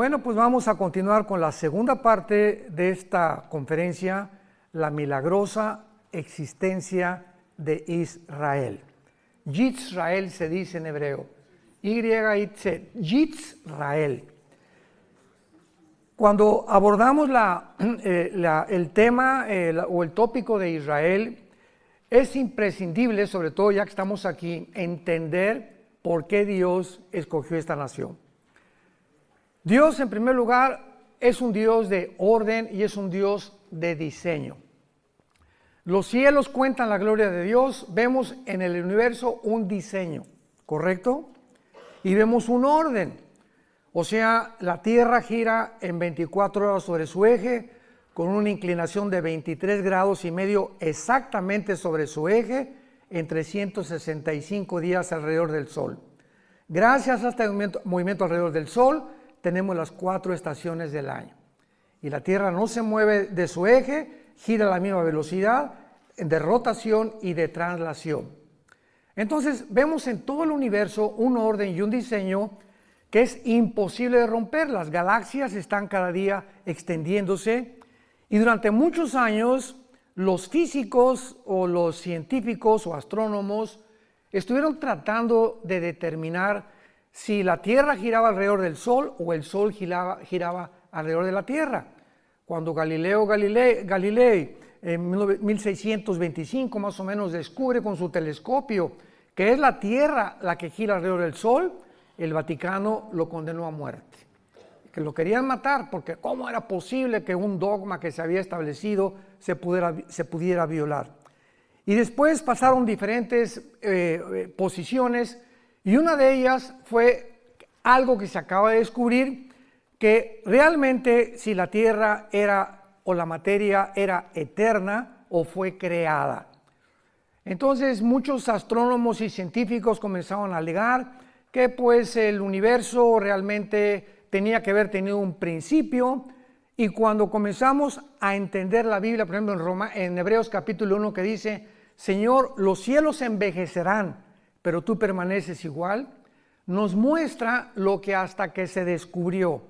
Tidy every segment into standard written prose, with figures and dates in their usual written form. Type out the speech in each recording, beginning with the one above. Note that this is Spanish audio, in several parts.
Bueno, pues vamos a continuar con la segunda parte de esta conferencia, la milagrosa existencia de Israel. Yisrael se dice en hebreo, Y-I-T, Yisrael. Cuando abordamos el tema o el tópico de Israel, es imprescindible, sobre todo ya que estamos aquí, entender por qué Dios escogió esta nación. Dios, en primer lugar, es un Dios de orden y es un Dios de diseño. Los cielos cuentan la gloria de Dios, vemos en el universo un diseño, ¿correcto? Y vemos un orden, o sea, la Tierra gira en 24 horas sobre su eje, con una inclinación de 23 grados y medio exactamente sobre su eje, en 365 días alrededor del Sol. Gracias a este movimiento alrededor del Sol, tenemos las 4 estaciones del año. Y la Tierra no se mueve de su eje, gira a la misma velocidad de rotación y de traslación. Entonces vemos en todo el universo un orden y un diseño que es imposible de romper. Las galaxias están cada día extendiéndose y durante muchos años los físicos o los científicos o astrónomos estuvieron tratando de determinar si la Tierra giraba alrededor del Sol o el Sol giraba alrededor de la Tierra. Cuando Galileo Galilei en 1625 más o menos descubre con su telescopio que es la Tierra la que gira alrededor del Sol, el Vaticano lo condenó a muerte. Que lo querían matar porque cómo era posible que un dogma que se había establecido se pudiera violar. Y después pasaron diferentes posiciones y una de ellas fue algo que se acaba de descubrir, que realmente si la Tierra o la materia era eterna o fue creada. Entonces muchos astrónomos y científicos comenzaron a alegar que pues el universo realmente tenía que haber tenido un principio, y cuando comenzamos a entender la Biblia, por ejemplo en Hebreos capítulo 1 que dice, Señor, los cielos envejecerán, pero tú permaneces igual, nos muestra lo que hasta que se descubrió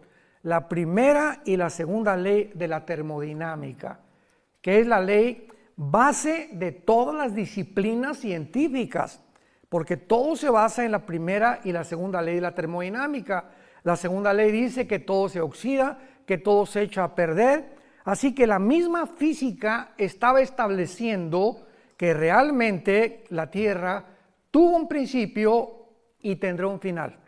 la primera y la segunda ley de la termodinámica, que es la ley base de todas las disciplinas científicas, porque todo se basa en la primera y la segunda ley de la termodinámica. La segunda ley dice que todo se oxida, que todo se echa a perder, así que la misma física estaba estableciendo que realmente la Tierra tuvo un principio y tendrá un final,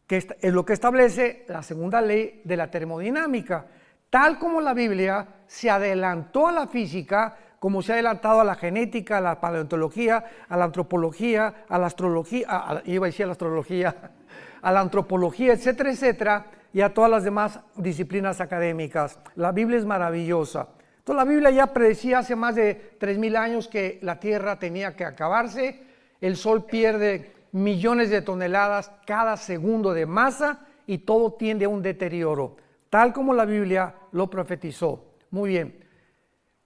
que es lo que establece la segunda ley de la termodinámica, tal como la Biblia se adelantó a la física, como se ha adelantado a la genética, a la paleontología, a la antropología, a la astrología, a la antropología, etcétera, etcétera, y a todas las demás disciplinas académicas. La Biblia es maravillosa. Entonces la Biblia ya predecía hace más de 3,000 años que la Tierra tenía que acabarse, el Sol pierde millones de toneladas cada segundo de masa y todo tiende a un deterioro, tal como la Biblia lo profetizó. Muy bien.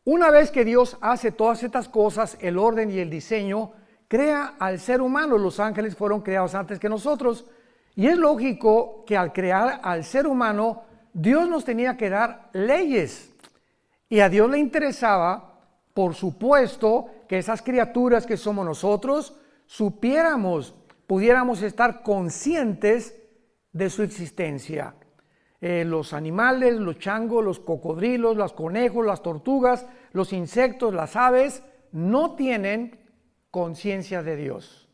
Una vez que Dios hace todas estas cosas, el orden y el diseño, crea al ser humano. Los ángeles fueron creados antes que nosotros y es lógico que al crear al ser humano, Dios nos tenía que dar leyes y a Dios le interesaba, por supuesto, que esas criaturas que somos nosotros pudiéramos estar conscientes de su existencia. Los animales, los changos, los cocodrilos, los conejos, las tortugas, los insectos, las aves, no tienen conciencia de Dios.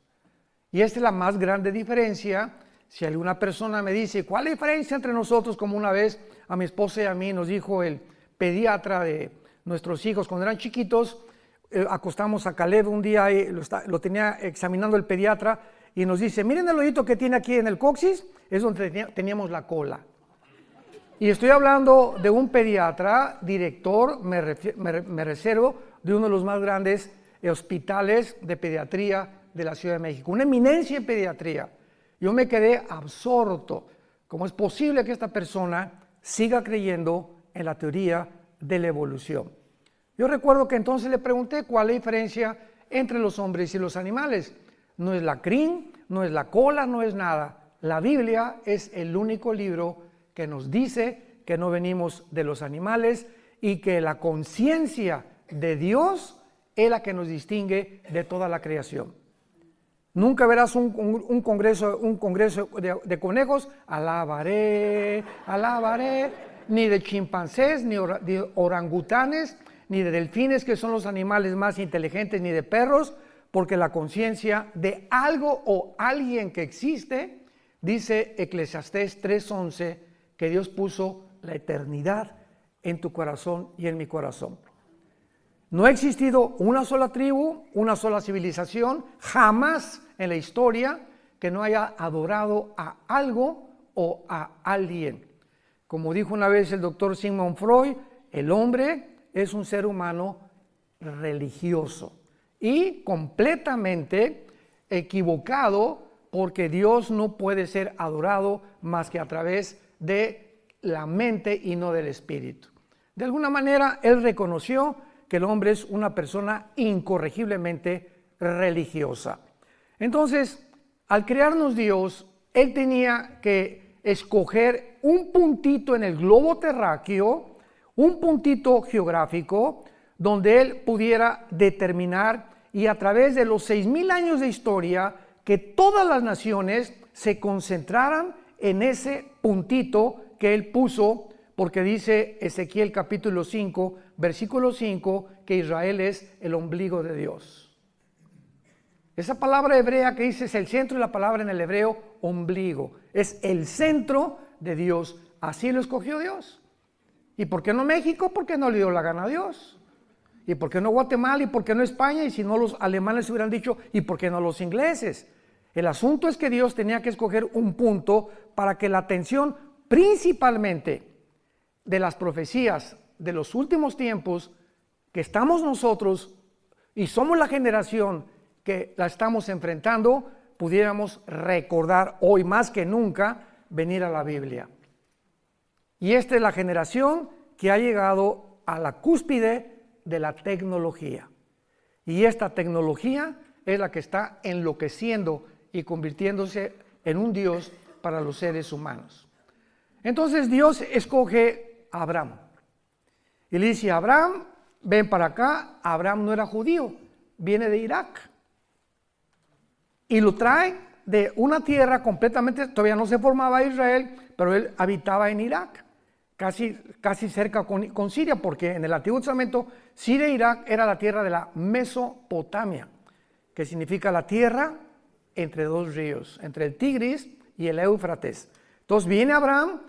Y esta es la más grande diferencia. Si alguna persona me dice, ¿cuál es la diferencia entre nosotros? Como una vez a mi esposa y a mí nos dijo el pediatra de nuestros hijos cuando eran chiquitos, acostamos a Caleb un día y lo tenía examinando el pediatra y nos dice, miren el hoyito que tiene aquí en el coxis, es donde teníamos la cola. Y estoy hablando de un pediatra, director, me reservo, de uno de los más grandes hospitales de pediatría de la Ciudad de México, una eminencia en pediatría. Yo me quedé absorto. ¿Cómo es posible que esta persona siga creyendo en la teoría de la evolución? Yo recuerdo que entonces le pregunté cuál es la diferencia entre los hombres y los animales. No es la crin, no es la cola, no es nada. La Biblia es el único libro que nos dice que no venimos de los animales y que la conciencia de Dios es la que nos distingue de toda la creación. Nunca verás un congreso de conejos, alabaré, alabaré, ni de chimpancés, ni de orangutanes, ni de delfines, que son los animales más inteligentes, ni de perros, porque la conciencia de algo o alguien que existe, dice Eclesiastés 3:11, que Dios puso la eternidad en tu corazón y en mi corazón. No ha existido una sola tribu, una sola civilización, jamás en la historia que no haya adorado a algo o a alguien. Como dijo una vez el doctor Sigmund Freud, el hombre es un ser humano religioso y completamente equivocado, porque Dios no puede ser adorado más que a través de la mente y no del espíritu. De alguna manera, él reconoció que el hombre es una persona incorregiblemente religiosa. Entonces, al crearnos Dios, él tenía que escoger un puntito en el globo terráqueo, un puntito geográfico, donde él pudiera determinar, y a través de los 6,000 años de historia, que todas las naciones se concentraran en ese puntito que él puso, porque dice Ezequiel capítulo 5, versículo 5, que Israel es el ombligo de Dios. Esa palabra hebrea que dice es el centro, y la palabra en el hebreo ombligo, es el centro de Dios. Así lo escogió Dios. ¿Y por qué no México? Porque no le dio la gana a Dios. ¿Y por qué no Guatemala? ¿Y por qué no España? Y si no, los alemanes hubieran dicho, ¿y por qué no los ingleses? El asunto es que Dios tenía que escoger un punto para que la atención principalmente de las profecías de los últimos tiempos, que estamos nosotros y somos la generación que la estamos enfrentando, pudiéramos recordar hoy más que nunca venir a la Biblia. Y esta es la generación que ha llegado a la cúspide de la tecnología. Y esta tecnología es la que está enloqueciendo y convirtiéndose en un Dios para los seres humanos. Entonces Dios escoge a Abraham. Y le dice a Abraham, ven para acá. Abraham no era judío, viene de Irak. Y lo trae de una tierra completamente, todavía no se formaba Israel, pero él habitaba en Irak, casi cerca con Siria, porque en el Antiguo Testamento Siria e Irak era la tierra de la Mesopotamia, que significa la tierra entre dos ríos, entre el Tigris y el Éufrates. Entonces viene Abraham,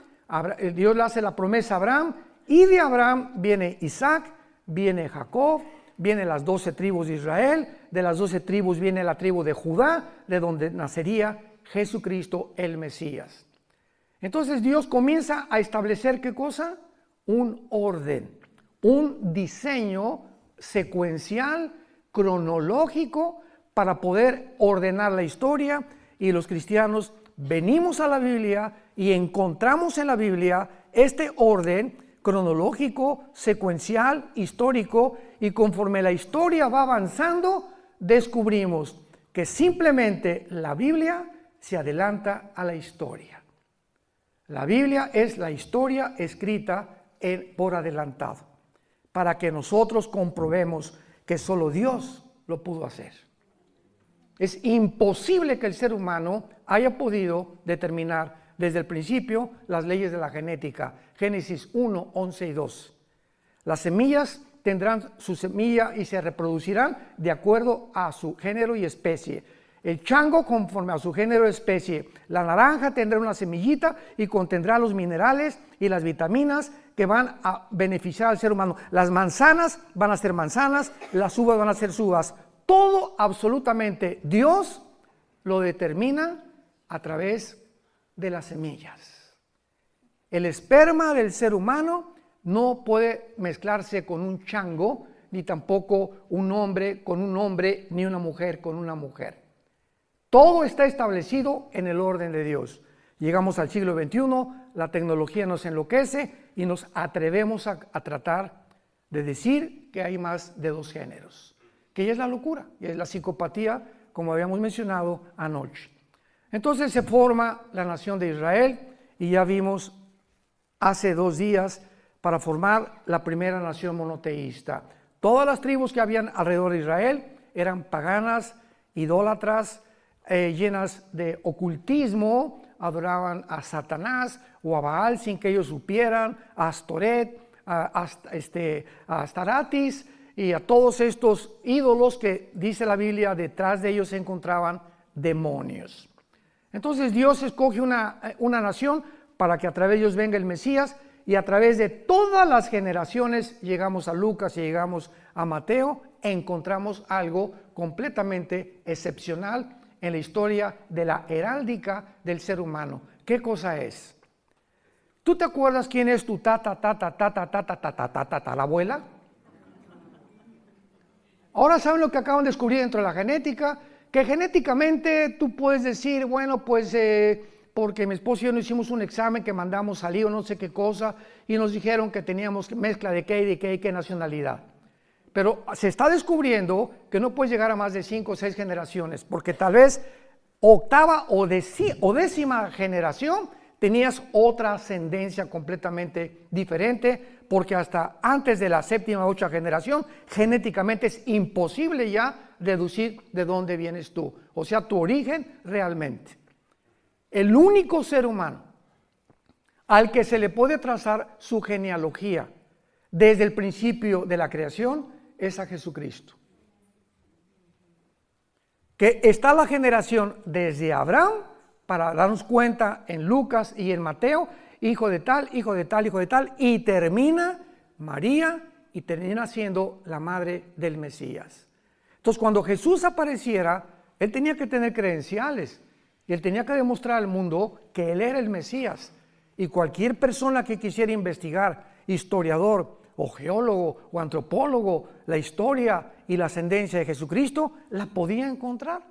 Dios le hace la promesa a Abraham, y de Abraham viene Isaac, viene Jacob, vienen las 12 tribus de Israel, de las 12 tribus viene la tribu de Judá, de donde nacería Jesucristo el Mesías. Entonces Dios comienza a establecer, ¿qué cosa? Un orden, un diseño secuencial, cronológico, para poder ordenar la historia, y los cristianos venimos a la Biblia y encontramos en la Biblia este orden cronológico, secuencial, histórico, y conforme la historia va avanzando, descubrimos que simplemente la Biblia se adelanta a la historia. La Biblia es la historia escrita por adelantado, para que nosotros comprobemos que solo Dios lo pudo hacer. Es imposible que el ser humano haya podido determinar desde el principio las leyes de la genética. Génesis 1, 11 y 2. Las semillas tendrán su semilla y se reproducirán de acuerdo a su género y especie. El chango conforme a su género y especie. La naranja tendrá una semillita y contendrá los minerales y las vitaminas que van a beneficiar al ser humano. Las manzanas van a ser manzanas, las uvas van a ser uvas. Todo absolutamente Dios lo determina a través de las semillas. El esperma del ser humano no puede mezclarse con un chango, ni tampoco un hombre con un hombre, ni una mujer con una mujer. Todo está establecido en el orden de Dios. Llegamos al siglo XXI, la tecnología nos enloquece y nos atrevemos a tratar de decir que hay más de dos géneros, que ya es la locura, ya es la psicopatía, como habíamos mencionado anoche. Entonces se forma la nación de Israel y ya vimos hace 2 días para formar la primera nación monoteísta. Todas las tribus que habían alrededor de Israel eran paganas, idólatras, llenas de ocultismo, adoraban a Satanás o a Baal sin que ellos supieran, a Astoret, a Astaratis y a todos estos ídolos que dice la Biblia, detrás de ellos se encontraban demonios. Entonces Dios escoge una nación para que a través de ellos venga el Mesías, y a través de todas las generaciones llegamos a Lucas y llegamos a Mateo, encontramos algo completamente excepcional en la historia de la heráldica del ser humano. ¿Qué cosa es? ¿Tú te acuerdas quién es tu la abuela? Ahora saben lo que acaban de descubrir dentro de la genética, que genéticamente tú puedes decir, bueno, pues porque mi esposo y yo no hicimos un examen que mandamos salir o no sé qué cosa, y nos dijeron que teníamos mezcla de qué nacionalidad. Pero se está descubriendo que no puedes llegar a más de 5 o 6 generaciones, porque tal vez octava o décima generación tenías otra ascendencia completamente diferente, porque hasta antes de la 7ª o 8ª generación, genéticamente es imposible ya deducir de dónde vienes tú, o sea, tu origen realmente. El único ser humano al que se le puede trazar su genealogía desde el principio de la creación es a Jesucristo. Que está la generación desde Abraham, para darnos cuenta en Lucas y en Mateo, hijo de tal, hijo de tal, hijo de tal, y termina María y termina siendo la madre del Mesías. Entonces, cuando Jesús apareciera, él tenía que tener credenciales y él tenía que demostrar al mundo que él era el Mesías. Y cualquier persona que quisiera investigar, historiador o geólogo o antropólogo, la historia y la ascendencia de Jesucristo, la podía encontrar.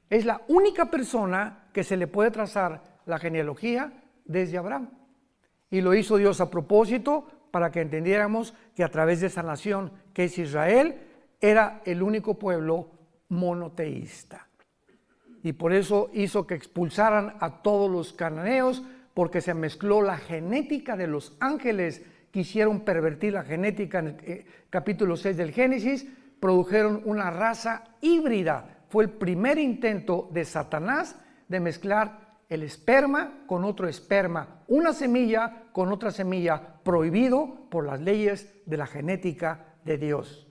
Es la única persona que se le puede trazar la genealogía desde Abraham. Y lo hizo Dios a propósito para que entendiéramos que a través de esa nación que es Israel, era el único pueblo monoteísta. Y por eso hizo que expulsaran a todos los cananeos, porque se mezcló la genética de los ángeles. Quisieron pervertir la genética en el capítulo 6 del Génesis, produjeron una raza híbrida. Fue el primer intento de Satanás de mezclar el esperma con otro esperma, una semilla con otra semilla, prohibido por las leyes de la genética de Dios.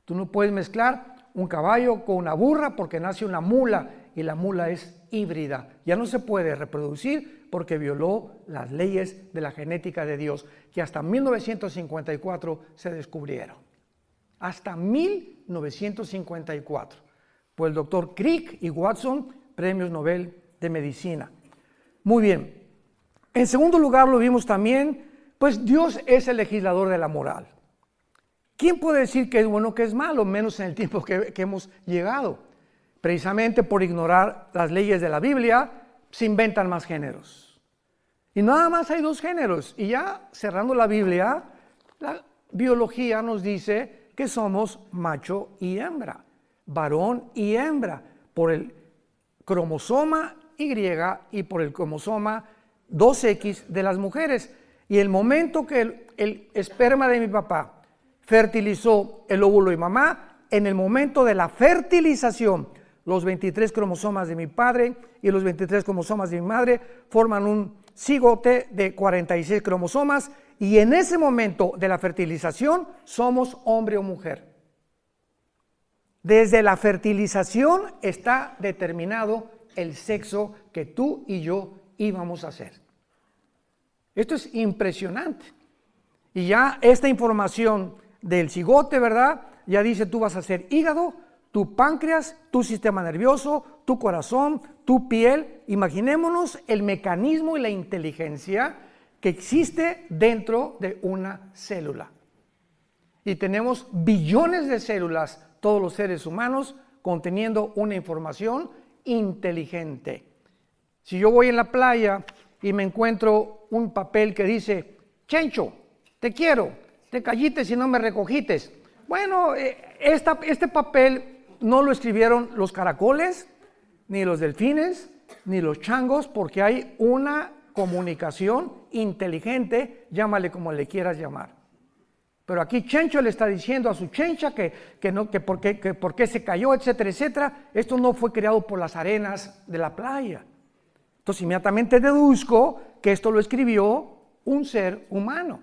Tú no puedes mezclar un caballo con una burra porque nace una mula y la mula es híbrida. Ya no se puede reproducir porque violó las leyes de la genética de Dios, que hasta 1954 se descubrieron. Hasta 1954. Por el doctor Crick y Watson, premios Nobel de Medicina. Muy bien. En segundo lugar lo vimos también, pues Dios es el legislador de la moral. ¿Quién puede decir que es bueno o que es malo, menos en el tiempo que hemos llegado? Precisamente por ignorar las leyes de la Biblia, se inventan más géneros. Y nada más hay 2 géneros. Y ya cerrando la Biblia, la biología nos dice que somos macho y hembra, varón y hembra, por el cromosoma Y y por el cromosoma 2X de las mujeres. Y el momento que el esperma de mi papá fertilizó el óvulo de mamá, en el momento de la fertilización, los 23 cromosomas de mi padre y los 23 cromosomas de mi madre forman un cigote de 46 cromosomas, y en ese momento de la fertilización somos hombre o mujer. Desde la fertilización está determinado el sexo que tú y yo íbamos a hacer. Esto es impresionante. Y ya esta información del cigote, ¿verdad? Ya dice, tú vas a ser hígado, tu páncreas, tu sistema nervioso, tu corazón, tu piel. Imaginémonos el mecanismo y la inteligencia que existe dentro de una célula. Y tenemos billones de células, todos los seres humanos, conteniendo una información inteligente. Si yo voy en la playa y me encuentro un papel que dice, Chencho, te quiero, te callites si no me recogites. Bueno, este papel no lo escribieron los caracoles, ni los delfines, ni los changos, porque hay una comunicación inteligente, llámale como le quieras llamar. Pero aquí Chencho le está diciendo a su chencha que por qué se cayó, etcétera, etcétera. Esto no fue creado por las arenas de la playa. Entonces inmediatamente deduzco que esto lo escribió un ser humano.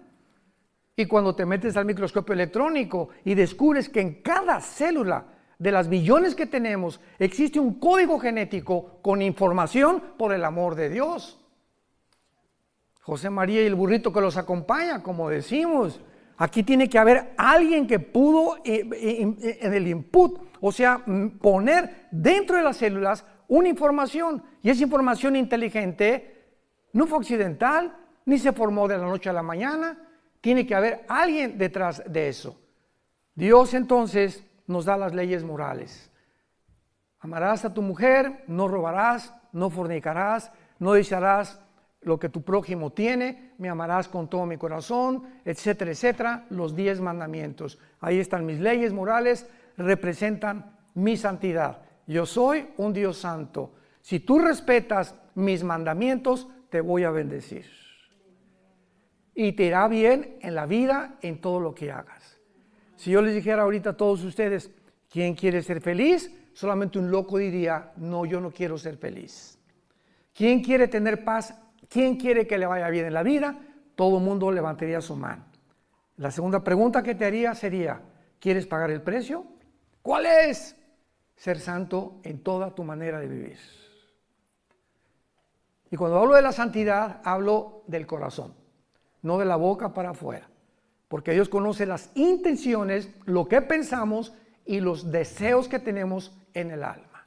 Y cuando te metes al microscopio electrónico y descubres que en cada célula de las billones que tenemos existe un código genético con información por el amor de Dios. José María y el burrito que los acompaña, como decimos. Aquí tiene que haber alguien que pudo en el input, o sea, poner dentro de las células una información. Y esa información inteligente no fue accidental, ni se formó de la noche a la mañana. Tiene que haber alguien detrás de eso. Dios entonces nos da las leyes morales. Amarás a tu mujer, no robarás, no fornicarás, no desearás lo que tu prójimo tiene, me amarás con todo mi corazón, etcétera, etcétera, los 10 mandamientos. Ahí están mis leyes morales, representan mi santidad. Yo soy un Dios santo. Si tú respetas mis mandamientos, te voy a bendecir. Y te irá bien en la vida, en todo lo que hagas. Si yo les dijera ahorita a todos ustedes, ¿quién quiere ser feliz? Solamente un loco diría, no, yo no quiero ser feliz. ¿Quién quiere tener paz? ¿Quién quiere que le vaya bien en la vida? Todo el mundo levantaría su mano. La segunda pregunta que te haría sería, ¿quieres pagar el precio? ¿Cuál es? Ser santo en toda tu manera de vivir. Y cuando hablo de la santidad, hablo del corazón, no de la boca para afuera. Porque Dios conoce las intenciones, lo que pensamos y los deseos que tenemos en el alma.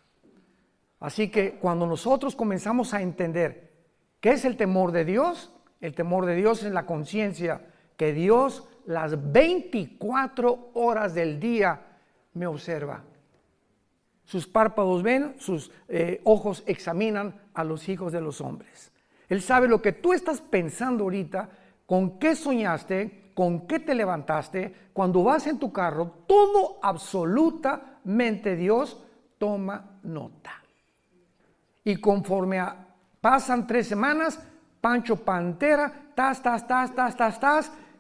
Así que cuando nosotros comenzamos a entender ¿qué es el temor de Dios? El temor de Dios es la conciencia que Dios las 24 horas del día me observa. Sus párpados ven, sus ojos examinan a los hijos de los hombres. Él sabe lo que tú estás pensando ahorita, con qué soñaste, con qué te levantaste, cuando vas en tu carro, todo absolutamente Dios toma nota. Y conforme pasan 3 semanas, Pancho Pantera,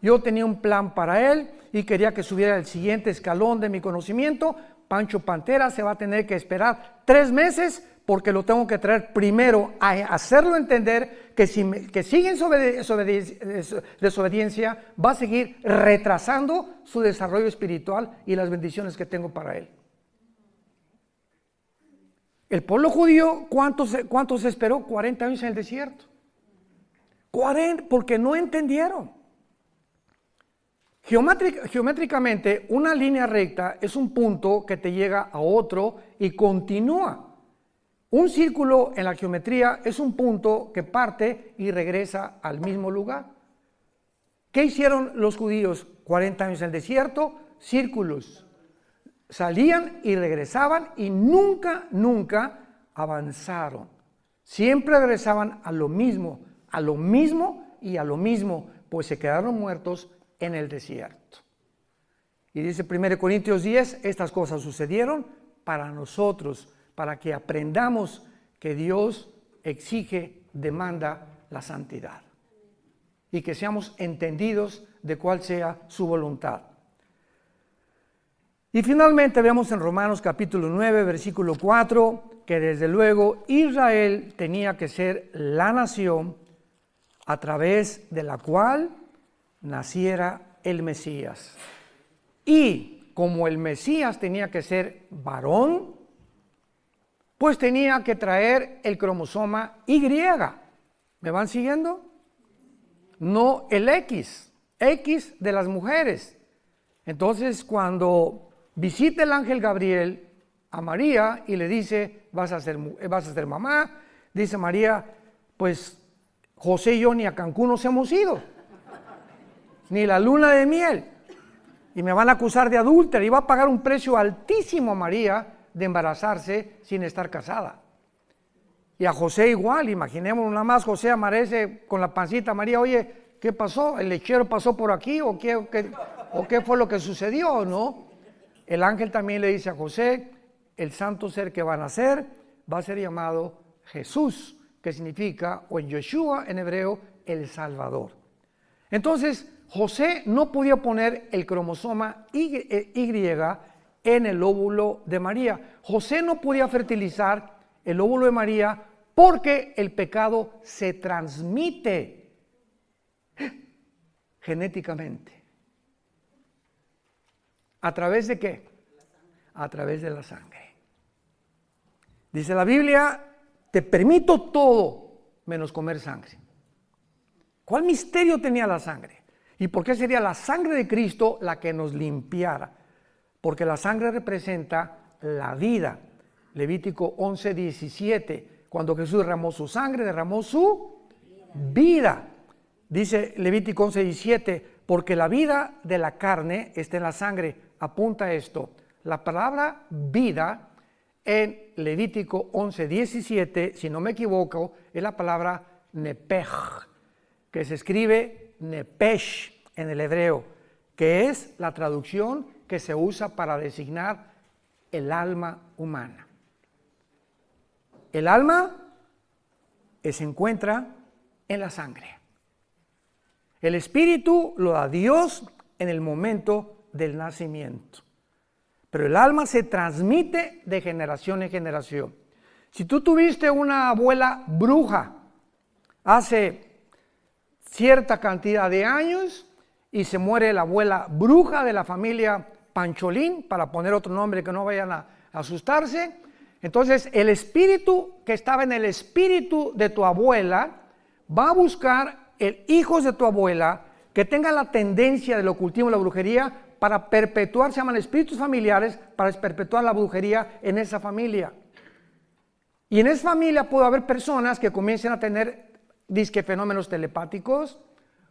yo tenía un plan para él y quería que subiera al siguiente escalón de mi conocimiento. Pancho Pantera se va a tener que esperar 3 meses porque lo tengo que traer primero a hacerlo entender que que sigue en desobediencia, va a seguir retrasando su desarrollo espiritual y las bendiciones que tengo para él. El pueblo judío, ¿cuántos esperó? 40 años en el desierto. 40, porque no entendieron. Geométricamente, una línea recta es un punto que te llega a otro y continúa. Un círculo en la geometría es un punto que parte y regresa al mismo lugar. ¿Qué hicieron los judíos? 40 años en el desierto, círculos. Salían y regresaban y nunca avanzaron. Siempre regresaban a lo mismo y a lo mismo, pues se quedaron muertos en el desierto. Y dice 1 Corintios 10, estas cosas sucedieron para nosotros, para que aprendamos que Dios exige, demanda la santidad. Y que seamos entendidos de cuál sea su voluntad. Y finalmente vemos en Romanos capítulo 9, versículo 4, que desde luego Israel tenía que ser la nación a través de la cual naciera el Mesías. Y como el Mesías tenía que ser varón, pues tenía que traer el cromosoma Y. ¿Me van siguiendo? No el X de las mujeres. Entonces, cuando visita el ángel Gabriel a María y le dice, vas a ser mamá, dice María, pues José y yo ni a Cancún nos hemos ido, ni la luna de miel, y me van a acusar de adúltera, y va a pagar un precio altísimo a María de embarazarse sin estar casada. Y a José igual, imaginémonos nada más, José amanece con la pancita, María, oye, ¿qué pasó? ¿El lechero pasó por aquí o qué fue lo que sucedió, no? El ángel también le dice a José, el santo ser que va a nacer va a ser llamado Jesús, que significa, o en Yeshua en hebreo, el Salvador. Entonces, José no podía poner el cromosoma Y en el óvulo de María. José no podía fertilizar el óvulo de María porque el pecado se transmite genéticamente. ¿A través de qué? A través de la sangre. Dice la Biblia, te permito todo menos comer sangre. ¿Cuál misterio tenía la sangre? ¿Y por qué sería la sangre de Cristo la que nos limpiara? Porque la sangre representa la vida. Levítico 11:17, cuando Jesús derramó su sangre, derramó su vida. Dice Levítico 11:17, porque la vida de la carne está en la sangre. Apunta a esto. La palabra vida en Levítico 11:17, si no me equivoco, es la palabra nepej, que se escribe nepesh en el hebreo, que es la traducción que se usa para designar el alma humana. El alma se encuentra en la sangre. El espíritu lo da Dios en el momento del nacimiento. Pero el alma se transmite de generación en generación. Si tú tuviste una abuela bruja hace cierta cantidad de años y se muere la abuela bruja de la familia Pancholín, para poner otro nombre que no vayan a asustarse, entonces el espíritu que estaba en el espíritu de tu abuela va a buscar hijos de tu abuela que tengan la tendencia del ocultismo y la brujería para perpetuar, se llaman espíritus familiares, para perpetuar la brujería en esa familia. Y en esa familia puede haber personas que comiencen a tener disque fenómenos telepáticos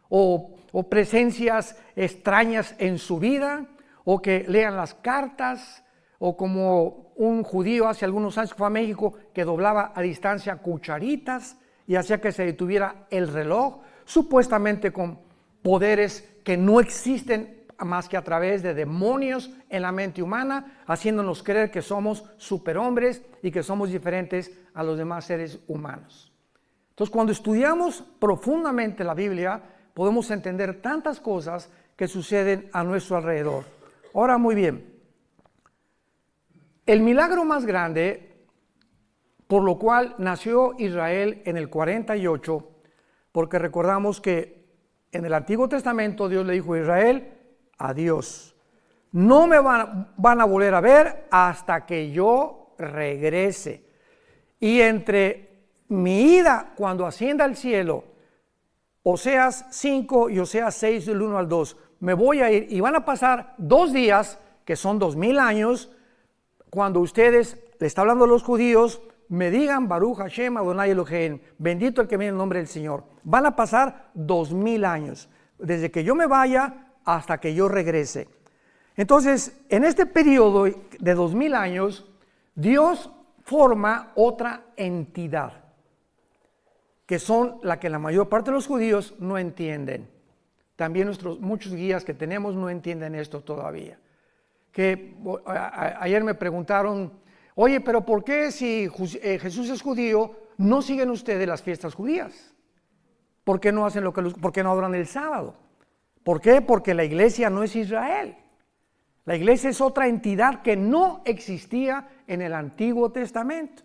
o presencias extrañas en su vida, o que lean las cartas, o como un judío hace algunos años que fue a México que doblaba a distancia cucharitas y hacía que se detuviera el reloj, supuestamente con poderes que no existen más que a través de demonios en la mente humana, haciéndonos creer que somos superhombres y que somos diferentes a los demás seres humanos. Entonces, cuando estudiamos profundamente la Biblia, podemos entender tantas cosas que suceden a nuestro alrededor. Ahora, muy bien, el milagro más grande por lo cual nació Israel en el 48, porque recordamos que en el Antiguo Testamento Dios le dijo a Israel, adiós, no me van a volver a ver hasta que yo regrese. Y entre mi ida cuando ascienda al cielo, Oseas 5 y Oseas 6 del 1 al 2, me voy a ir y van a pasar 2 días, que son 2000 años, cuando ustedes, le está hablando a los judíos, me digan Baruch Hashem Adonai Elohim, bendito el que viene en el nombre del Señor. Van a pasar 2000 años, desde que yo me vaya hasta que yo regrese. Entonces, en este periodo de 2000 años, Dios forma otra entidad, que son la que la mayor parte de los judíos no entienden. También muchos guías que tenemos no entienden esto todavía. Que ayer me preguntaron, oye, pero ¿por qué si Jesús es judío, no siguen ustedes las fiestas judías? ¿Por qué no hacen por qué no adoran el sábado? ¿Por qué? Porque la iglesia no es Israel. La iglesia es otra entidad que no existía en el Antiguo Testamento.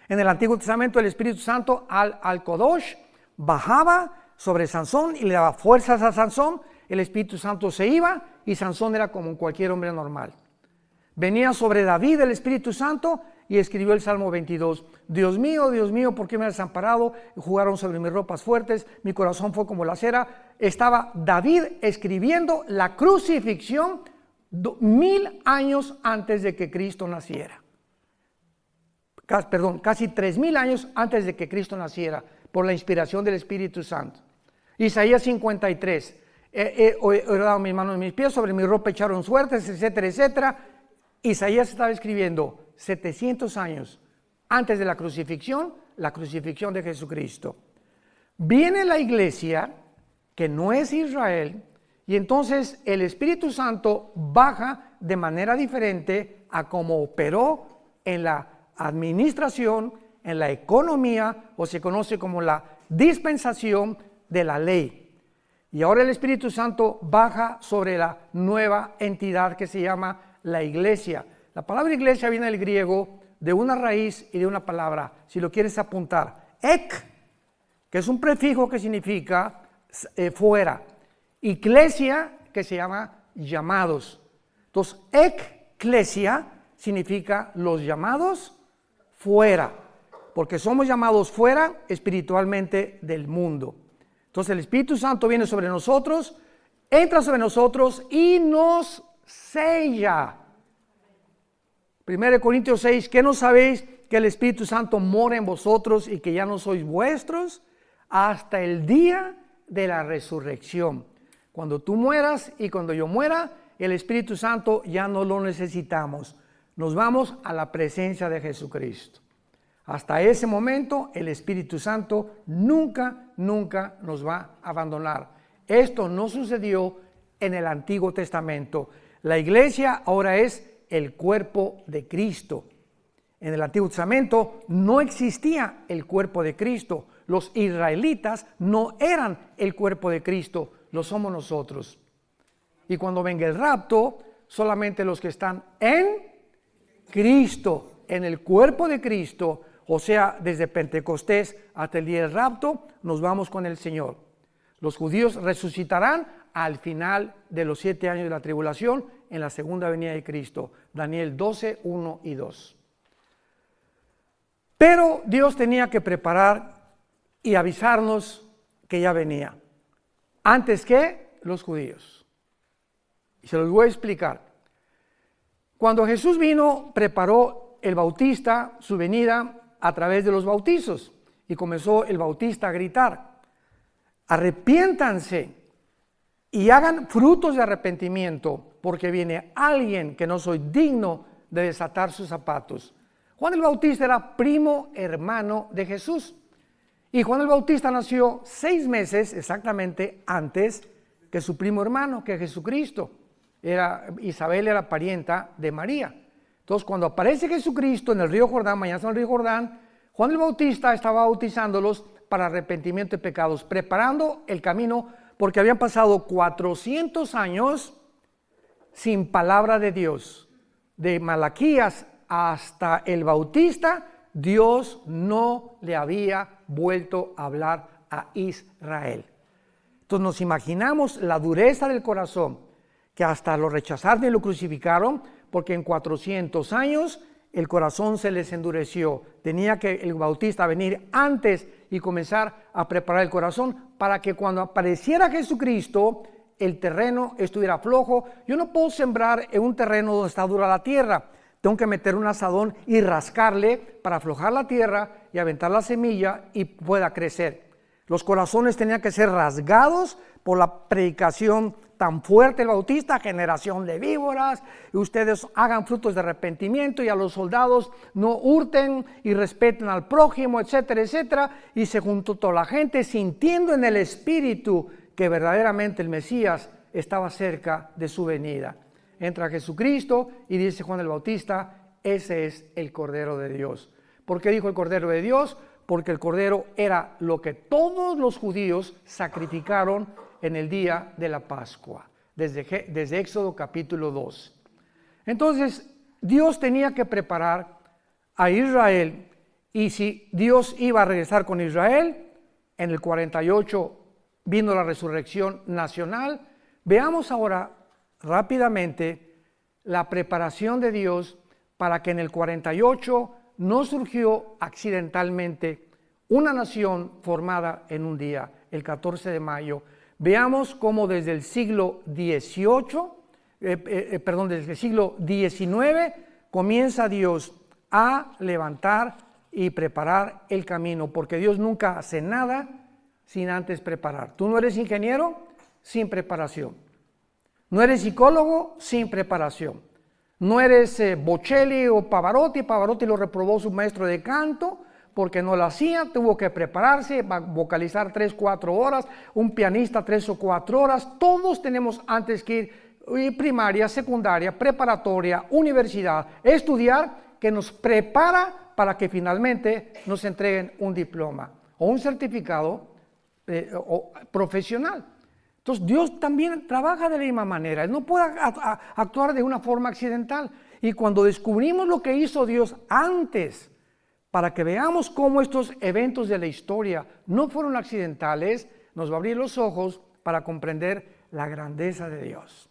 En el Antiguo Testamento el Espíritu Santo al Kodosh bajaba sobre Sansón y le daba fuerzas a Sansón. El Espíritu Santo se iba y Sansón era como cualquier hombre normal. Venía sobre David el Espíritu Santo y escribió el Salmo 22. Dios mío, ¿por qué me has desamparado? Jugaron sobre mis ropas fuertes, mi corazón fue como la cera. Estaba David escribiendo la crucifixión 1000 años antes de que Cristo naciera. Casi 3000 años antes de que Cristo naciera, por la inspiración del Espíritu Santo. Isaías 53. He dado mis manos y mis pies, sobre mi ropa echaron suertes, etcétera, etcétera. Isaías estaba escribiendo 700 años antes de la crucifixión de Jesucristo. Viene la iglesia, que no es Israel, y entonces el Espíritu Santo baja de manera diferente a como operó en la administración en la economía, o se conoce como la dispensación de la ley. Y ahora el Espíritu Santo baja sobre la nueva entidad que se llama la iglesia. La palabra iglesia viene del griego, de una raíz y de una palabra, si lo quieres apuntar, ek, que es un prefijo que significa fuera, iglesia, que se llama llamados. Entonces, eclesia significa los llamados fuera, porque somos llamados fuera espiritualmente del mundo. Entonces el Espíritu Santo viene sobre nosotros, entra sobre nosotros y nos sella. 1 Corintios 6, ¿qué no sabéis que el Espíritu Santo mora en vosotros y que ya no sois vuestros hasta el día de la resurrección? Cuando tú mueras y cuando yo muera, el Espíritu Santo ya no lo necesitamos. Nos vamos a la presencia de Jesucristo. Hasta ese momento, el Espíritu Santo nunca nos va a abandonar. Esto no sucedió en el Antiguo Testamento. La iglesia ahora es el cuerpo de Cristo. En el Antiguo Testamento no existía el cuerpo de Cristo. Los israelitas no eran el cuerpo de Cristo, lo somos nosotros. Y cuando venga el rapto, solamente los que están en Cristo, en el cuerpo de Cristo, o sea, desde Pentecostés hasta el día del rapto, nos vamos con el Señor. Los judíos resucitarán al final de los 7 años de la tribulación en la segunda venida de Cristo. Daniel 12, 1 y 2. Pero Dios tenía que preparar y avisarnos que ya venía, antes que los judíos. Y se los voy a explicar. Cuando Jesús vino, preparó el Bautista su venida a través de los bautizos. Y comenzó el Bautista a gritar: arrepiéntanse y hagan frutos de arrepentimiento, porque viene alguien que no soy digno de desatar sus zapatos. Juan el Bautista era primo hermano de Jesús. Y Juan el Bautista nació 6 meses exactamente antes que su primo hermano, que Jesucristo. Isabel era parienta de María. Entonces, cuando aparece Jesucristo en el río Jordán, mañana en el río Jordán, Juan el Bautista estaba bautizándolos para arrepentimiento de pecados, preparando el camino, porque habían pasado 400 años sin palabra de Dios. De Malaquías hasta el Bautista, Dios no le había vuelto a hablar a Israel. Entonces nos imaginamos la dureza del corazón, que hasta lo rechazaron y lo crucificaron, porque en 400 años el corazón se les endureció. Tenía que el Bautista venir antes y comenzar a preparar el corazón para que cuando apareciera Jesucristo el terreno estuviera flojo. Yo no puedo sembrar en un terreno donde está dura la tierra. Tengo que meter un asadón y rascarle para aflojar la tierra y aventar la semilla y pueda crecer. Los corazones tenían que ser rasgados por la predicación tan fuerte del Bautista: generación de víboras, y ustedes hagan frutos de arrepentimiento, y a los soldados no hurten y respeten al prójimo, etcétera, etcétera. Y se juntó toda la gente sintiendo en el espíritu que verdaderamente el Mesías estaba cerca de su venida. Entra Jesucristo y dice Juan el Bautista: ese es el Cordero de Dios. ¿Por qué dijo el Cordero de Dios? Porque el Cordero era lo que todos los judíos sacrificaron en el día de la Pascua, desde Éxodo capítulo 2. Entonces, Dios tenía que preparar a Israel, y si Dios iba a regresar con Israel, en el 48 vino la resurrección nacional. Veamos ahora rápidamente la preparación de Dios para que en el 48 no surgió accidentalmente una nación formada en un día, el 14 de mayo. Veamos cómo desde el siglo XVIII, desde el siglo XIX, comienza Dios a levantar y preparar el camino, porque Dios nunca hace nada sin antes preparar. Tú no eres ingeniero sin preparación. No eres psicólogo sin preparación. No eres Bocelli o Pavarotti. Pavarotti lo reprobó su maestro de canto porque no lo hacía, tuvo que prepararse, vocalizar 3-4 horas, un pianista 3 o 4 horas. Todos tenemos antes que ir primaria, secundaria, preparatoria, universidad, estudiar, que nos prepara para que finalmente nos entreguen un diploma o un certificado profesional. Entonces Dios también trabaja de la misma manera. Él no puede actuar de una forma accidental. Y cuando descubrimos lo que hizo Dios antes, para que veamos cómo estos eventos de la historia no fueron accidentales, nos va a abrir los ojos para comprender la grandeza de Dios.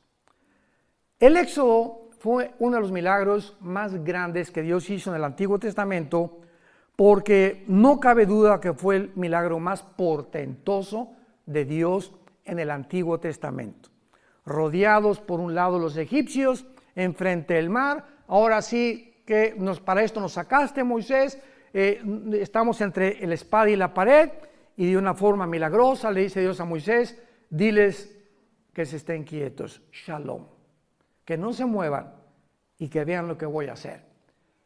El Éxodo fue uno de los milagros más grandes que Dios hizo en el Antiguo Testamento, porque no cabe duda que fue el milagro más portentoso de Dios en el Antiguo Testamento. Rodeados por un lado los egipcios, enfrente del mar, ahora sí que para esto nos sacaste, Moisés, estamos entre la espada y la pared, y de una forma milagrosa le dice Dios a Moisés, diles que se estén quietos, shalom, que no se muevan y que vean lo que voy a hacer.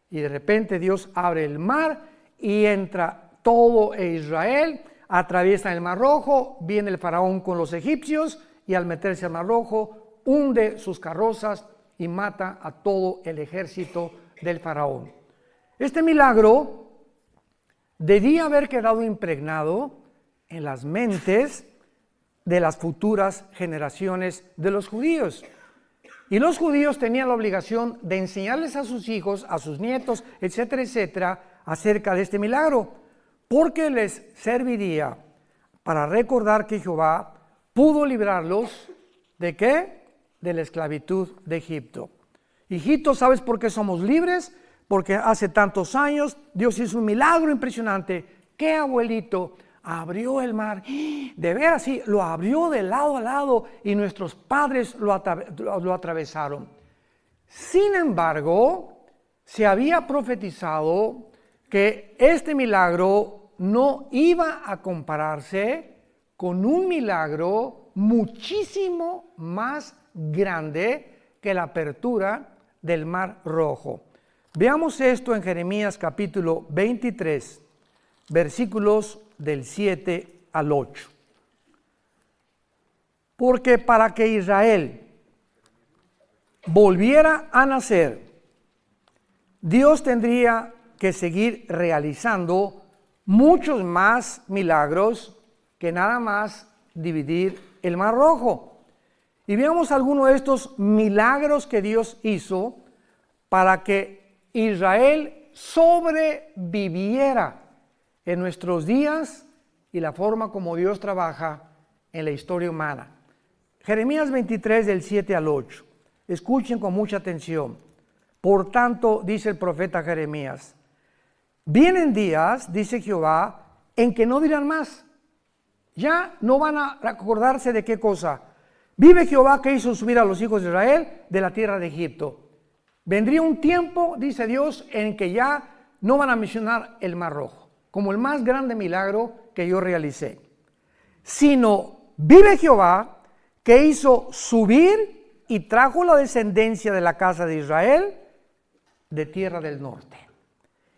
Y de repente Dios abre el mar y entra todo Israel, atraviesa el Mar Rojo, viene el faraón con los egipcios y al meterse al Mar Rojo hunde sus carrozas y mata a todo el ejército del faraón. Este milagro debía haber quedado impregnado en las mentes de las futuras generaciones de los judíos. Y los judíos tenían la obligación de enseñarles a sus hijos, a sus nietos, etcétera, etcétera, acerca de este milagro, porque les serviría para recordar que Jehová pudo librarlos ¿de qué? De la esclavitud de Egipto. Hijitos, ¿sabes por qué somos libres? Porque hace tantos años Dios hizo un milagro impresionante. ¿Qué abuelito? Abrió el mar, de veras sí, lo abrió de lado a lado y nuestros padres lo atravesaron. Sin embargo, se había profetizado que este milagro no iba a compararse con un milagro muchísimo más grande que la apertura del Mar Rojo. Veamos esto en Jeremías capítulo 23, versículos del 7 al 8. Porque para que Israel volviera a nacer, Dios tendría que seguir realizando muchos más milagros que nada más dividir el Mar Rojo. Y veamos algunos de estos milagros que Dios hizo para que Israel sobreviviera en nuestros días y la forma como Dios trabaja en la historia humana. Jeremías 23 del 7 al 8. Escuchen con mucha atención. Por tanto, dice el profeta Jeremías, vienen días, dice Jehová, en que no dirán más. Ya no van a acordarse de qué cosa. Vive Jehová que hizo subir a los hijos de Israel de la tierra de Egipto. Vendría un tiempo, dice Dios, en que ya no van a mencionar el Mar Rojo como el más grande milagro que yo realicé, sino vive Jehová que hizo subir y trajo la descendencia de la casa de Israel de tierra del norte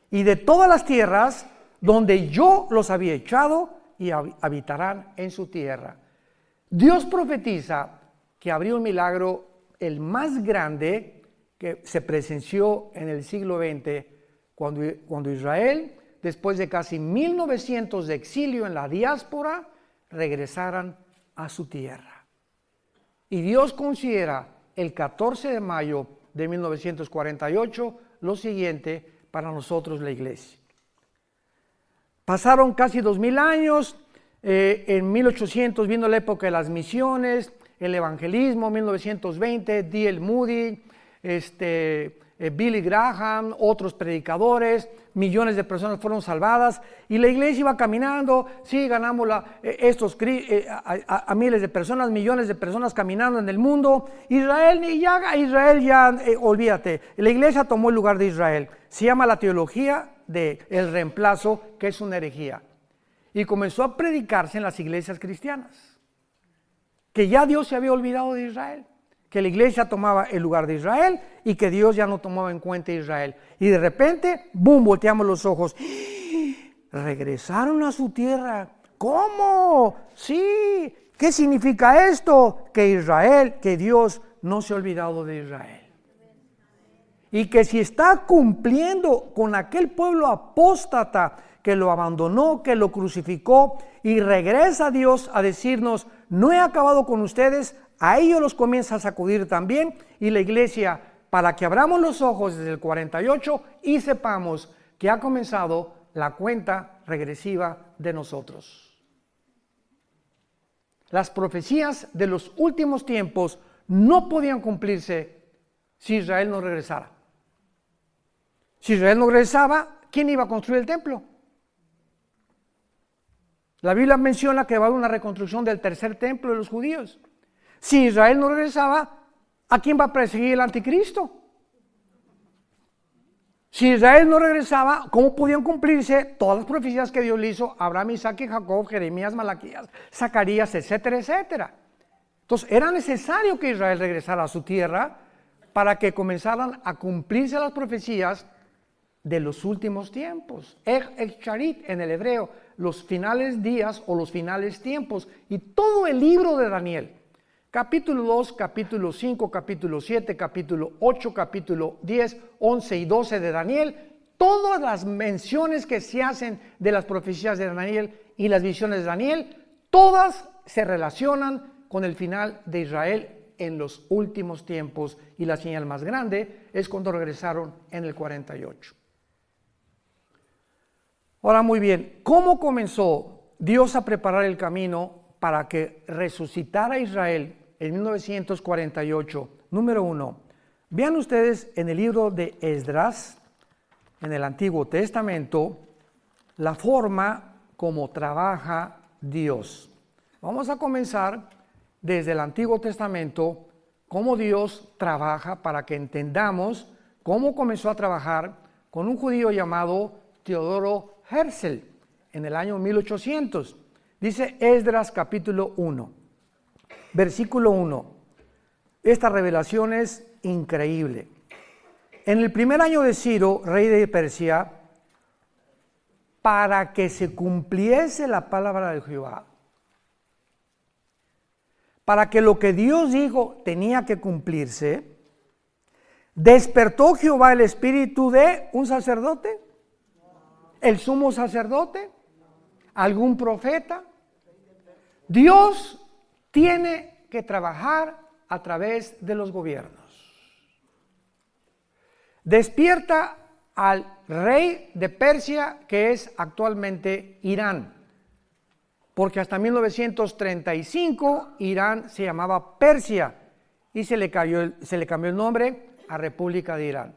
y de todas las tierras donde yo los había echado y habitarán en su tierra. Dios profetiza que habría un milagro, el más grande que se presenció en el siglo XX, cuando Israel, después de casi 1900 de exilio en la diáspora, regresaran a su tierra. Y Dios considera el 14 de mayo de 1948 lo siguiente para nosotros la iglesia. Pasaron casi 2000 años, en 1800 vino la época de las misiones, el evangelismo, 1920, D.L. Moody, Billy Graham, otros predicadores, millones de personas fueron salvadas y la iglesia iba caminando, sí, ganamos a miles de personas, millones de personas caminando en el mundo. Israel ya, olvídate, la iglesia tomó el lugar de Israel. Se llama la teología del reemplazo, que es una herejía. Y comenzó a predicarse en las iglesias cristianas, que ya Dios se había olvidado de Israel, que la iglesia tomaba el lugar de Israel y que Dios ya no tomaba en cuenta a Israel. Y de repente, ¡boom!, volteamos los ojos. Regresaron a su tierra. ¿Cómo? Sí. ¿Qué significa esto? Que Dios no se ha olvidado de Israel. y que si está cumpliendo con aquel pueblo apóstata que lo abandonó, que lo crucificó, y regresa a Dios a decirnos, no he acabado con ustedes, a ellos los comienza a sacudir también, y la iglesia, para que abramos los ojos desde el 48 y sepamos que ha comenzado la cuenta regresiva de nosotros. Las profecías de los últimos tiempos no podían cumplirse si Israel no regresara. Si Israel no regresaba, ¿quién iba a construir el templo? La Biblia menciona que va a haber una reconstrucción del tercer templo de los judíos. Si Israel no regresaba, ¿a quién va a perseguir el anticristo? Si Israel no regresaba, ¿cómo podían cumplirse todas las profecías que Dios le hizo a Abraham, Isaac y Jacob, Jeremías, Malaquías, Zacarías, etcétera, etcétera? Entonces era necesario que Israel regresara a su tierra para que comenzaran a cumplirse las profecías de los últimos tiempos. Charit en el hebreo, los finales días o los finales tiempos, y todo el libro de Daniel. Capítulo 2, capítulo 5, capítulo 7, capítulo 8, capítulo 10, 11 y 12 de Daniel, todas las menciones que se hacen de las profecías de Daniel y las visiones de Daniel, todas se relacionan con el final de Israel en los últimos tiempos, y la señal más grande es cuando regresaron en el 48. Ahora, muy bien, ¿cómo comenzó Dios a preparar el camino para que resucitara Israel en 1948? Número 1, vean ustedes en el libro de Esdras, en el Antiguo Testamento, la forma como trabaja Dios. Vamos a comenzar desde el Antiguo Testamento, cómo Dios trabaja, para que entendamos cómo comenzó a trabajar con un judío llamado Teodoro Herzl en el año 1800. Dice Esdras capítulo 1, versículo 1. Esta revelación es increíble. En el primer año de Ciro, rey de Persia, para que se cumpliese la palabra de Jehová, para que lo que Dios dijo tenía que cumplirse, despertó Jehová el espíritu de un sacerdote, el sumo sacerdote, algún profeta. Dios tiene que trabajar a través de los gobiernos. Despierta al rey de Persia, que es actualmente Irán, porque hasta 1935 Irán se llamaba Persia y se le cambió el nombre a República de Irán.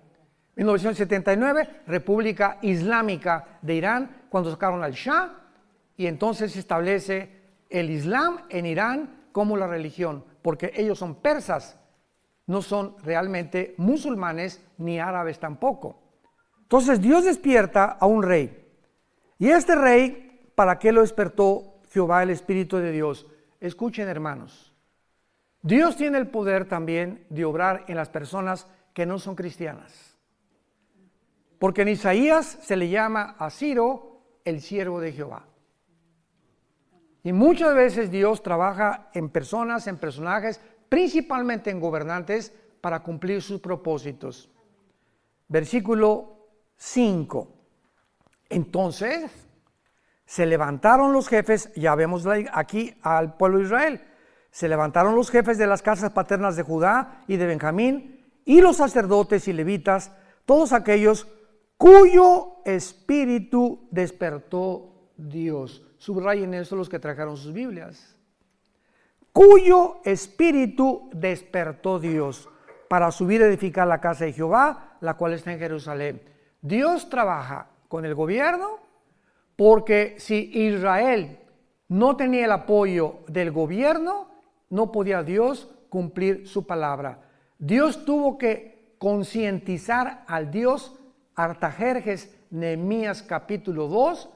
1979, República Islámica de Irán, cuando sacaron al Shah, y entonces se establece el Islam en Irán como la religión, porque ellos son persas, no son realmente musulmanes ni árabes tampoco. Entonces Dios despierta a un rey, y este rey, ¿para qué lo despertó Jehová el Espíritu de Dios? Escuchen, hermanos, Dios tiene el poder también de obrar en las personas que no son cristianas. Porque en Isaías se le llama a Ciro el siervo de Jehová. Y muchas veces Dios trabaja en personas, en personajes, principalmente en gobernantes, para cumplir sus propósitos. Versículo 5. Entonces se levantaron los jefes, ya vemos aquí al pueblo de Israel, se levantaron los jefes de las casas paternas de Judá y de Benjamín, y los sacerdotes y levitas, todos aquellos cuyo espíritu despertó Dios. Subrayen eso los que trajeron sus Biblias. Cuyo espíritu despertó Dios para subir a edificar la casa de Jehová, la cual está en Jerusalén. Dios trabaja con el gobierno, porque si Israel no tenía el apoyo del gobierno, no podía Dios cumplir su palabra. Dios tuvo que concientizar al Dios Artajerjes, Nehemías capítulo 2,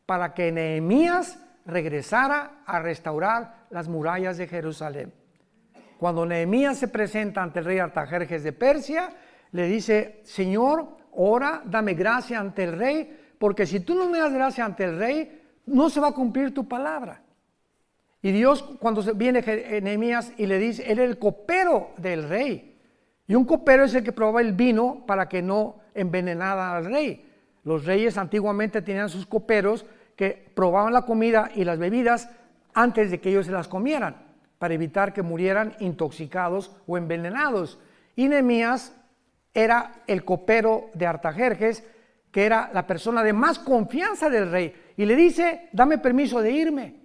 para que Nehemías regresara a restaurar las murallas de Jerusalén. Cuando Nehemías se presenta ante el rey Artajerjes de Persia, le dice: Señor, ora, dame gracia ante el rey, porque si tú no me das gracia ante el rey, no se va a cumplir tu palabra. Y Dios, cuando viene Nehemías y le dice, él era el copero del rey, Y un copero es el que probaba el vino para que no envenenara al rey. Los reyes antiguamente tenían sus coperos que probaban la comida y las bebidas antes de que ellos se las comieran, para evitar que murieran intoxicados o envenenados. Y Nehemías era el copero de Artajerjes, que era la persona de más confianza del rey. Y le dice, dame permiso de irme.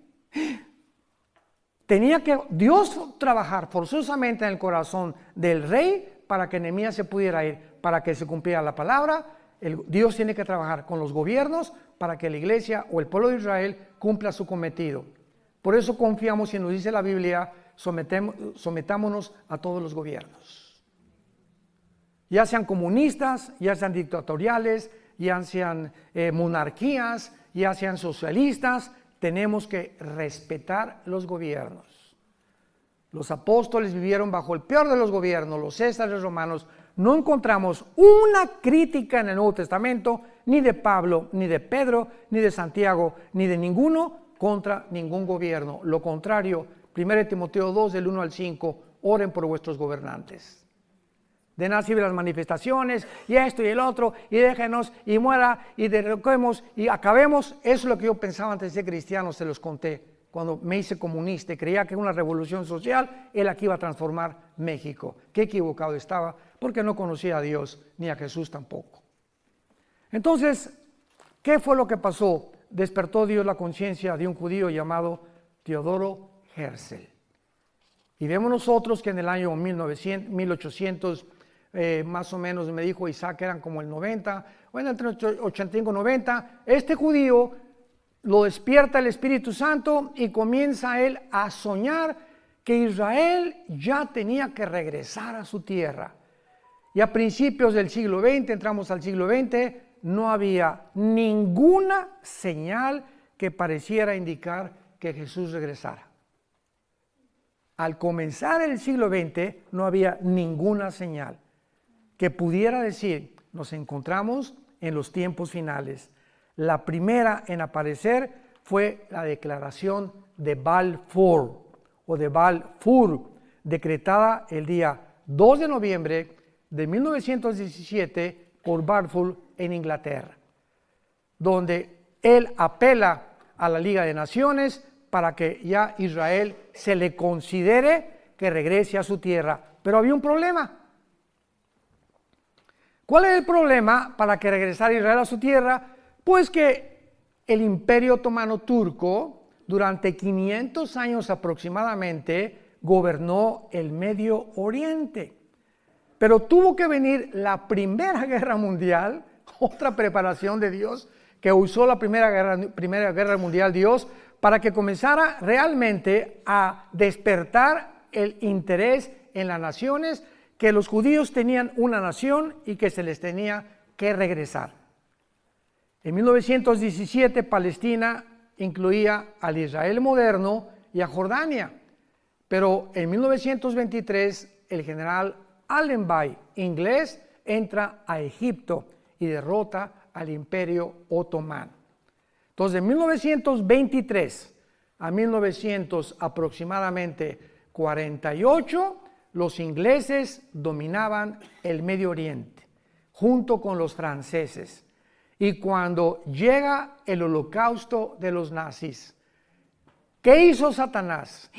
Tenía que Dios trabajar forzosamente en el corazón del rey para que Nehemías se pudiera ir, para que se cumpliera la palabra. Dios tiene que trabajar con los gobiernos para que la iglesia o el pueblo de Israel cumpla su cometido. Por eso confiamos, y nos dice la Biblia, sometámonos a todos los gobiernos. Ya sean comunistas, ya sean dictatoriales, ya sean monarquías, ya sean socialistas, tenemos que respetar los gobiernos. Los apóstoles vivieron bajo el peor de los gobiernos, los césares romanos. No encontramos una crítica en el Nuevo Testamento, ni de Pablo, ni de Pedro, ni de Santiago, ni de ninguno contra ningún gobierno. Lo contrario, 1 Timoteo 2, del 1 al 5, oren por vuestros gobernantes. De nada sirven las manifestaciones, y esto y el otro, y déjenos, y muera, y derroquemos, y acabemos. Eso es lo que yo pensaba antes de ser cristiano, se los conté. Cuando me hice comunista y creía que una revolución social era la que iba a transformar México. Qué equivocado estaba, porque no conocía a Dios, ni a Jesús tampoco. Entonces, ¿qué fue lo que pasó? Despertó Dios la conciencia de un judío llamado Teodoro Herzl. Y vemos nosotros que en el año 1800, más o menos me dijo Isaac, eran como el 90, bueno, entre 85 y 90, este judío lo despierta el Espíritu Santo y comienza él a soñar que Israel ya tenía que regresar a su tierra. Y a principios del siglo XX, entramos al siglo XX, no había ninguna señal que pareciera indicar que Jesús regresara. Al comenzar el siglo XX no había ninguna señal que pudiera decir, nos encontramos en los tiempos finales. La primera en aparecer fue la declaración de Balfour, o de Balfour, decretada el día 2 de noviembre de 1917 por Balfour en Inglaterra, donde él apela a la Liga de Naciones para que ya Israel se le considere que regrese a su tierra. Pero había un problema. ¿Cuál es el problema para que regresara Israel a su tierra? Pues que el Imperio Otomano Turco, durante 500 años aproximadamente, gobernó el Medio Oriente. Pero tuvo que venir la Primera Guerra Mundial, otra preparación de Dios, que usó la Primera Guerra Mundial Dios, para que comenzara realmente a despertar el interés en las naciones, que los judíos tenían una nación y que se les tenía que regresar. En 1917 Palestina incluía al Israel moderno y a Jordania, pero en 1923 el general Allenby, inglés, entra a Egipto y derrota al Imperio Otomano. Entonces, de 1923 a 1900 aproximadamente 48, los ingleses dominaban el Medio Oriente, junto con los franceses. Y cuando llega el holocausto de los nazis, ¿qué hizo Satanás?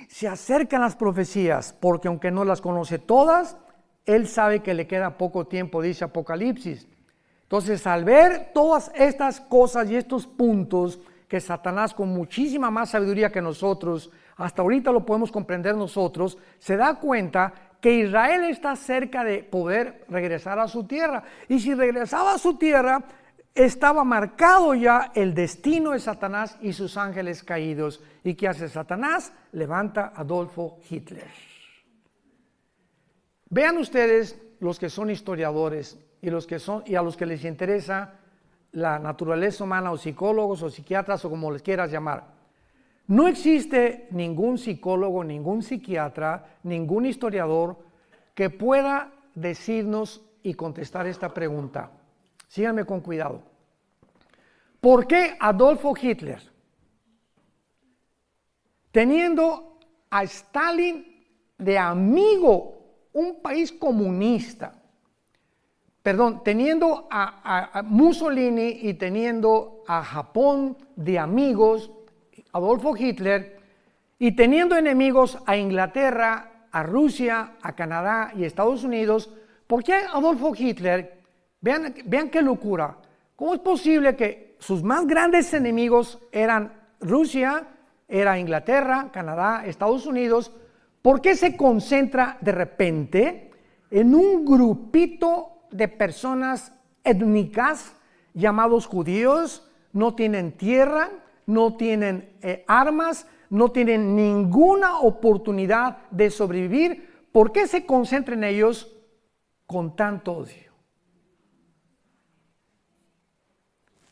Se acercan las profecías, porque aunque no las conoce todas, él sabe que le queda poco tiempo, dice Apocalipsis. Entonces, al ver todas estas cosas y estos puntos que Satanás, con muchísima más sabiduría que nosotros, hasta ahorita lo podemos comprender nosotros, se da cuenta que Israel está cerca de poder regresar a su tierra. Y si regresaba a su tierra, estaba marcado ya el destino de Satanás y sus ángeles caídos. ¿Y qué hace Satanás? Levanta a Adolfo Hitler. Vean ustedes, los que son historiadores y a los que les interesa la naturaleza humana, o psicólogos o psiquiatras, o como les quieras llamar. No existe ningún psicólogo, ningún psiquiatra, ningún historiador que pueda decirnos y contestar esta pregunta. Síganme con cuidado. ¿Por qué Adolfo Hitler, teniendo a Stalin de amigo un país comunista, teniendo a Mussolini y teniendo a Japón de amigos, Adolfo Hitler, y teniendo enemigos a Inglaterra, a Rusia, a Canadá y Estados Unidos, ¿por qué Adolfo Hitler, vean qué locura, cómo es posible que sus más grandes enemigos eran Rusia, era Inglaterra, Canadá, Estados Unidos? ¿Por qué se concentra de repente en un grupito de personas étnicas llamados judíos? No tienen tierra, no tienen armas, no tienen ninguna oportunidad de sobrevivir. ¿Por qué se concentra en ellos con tanto odio?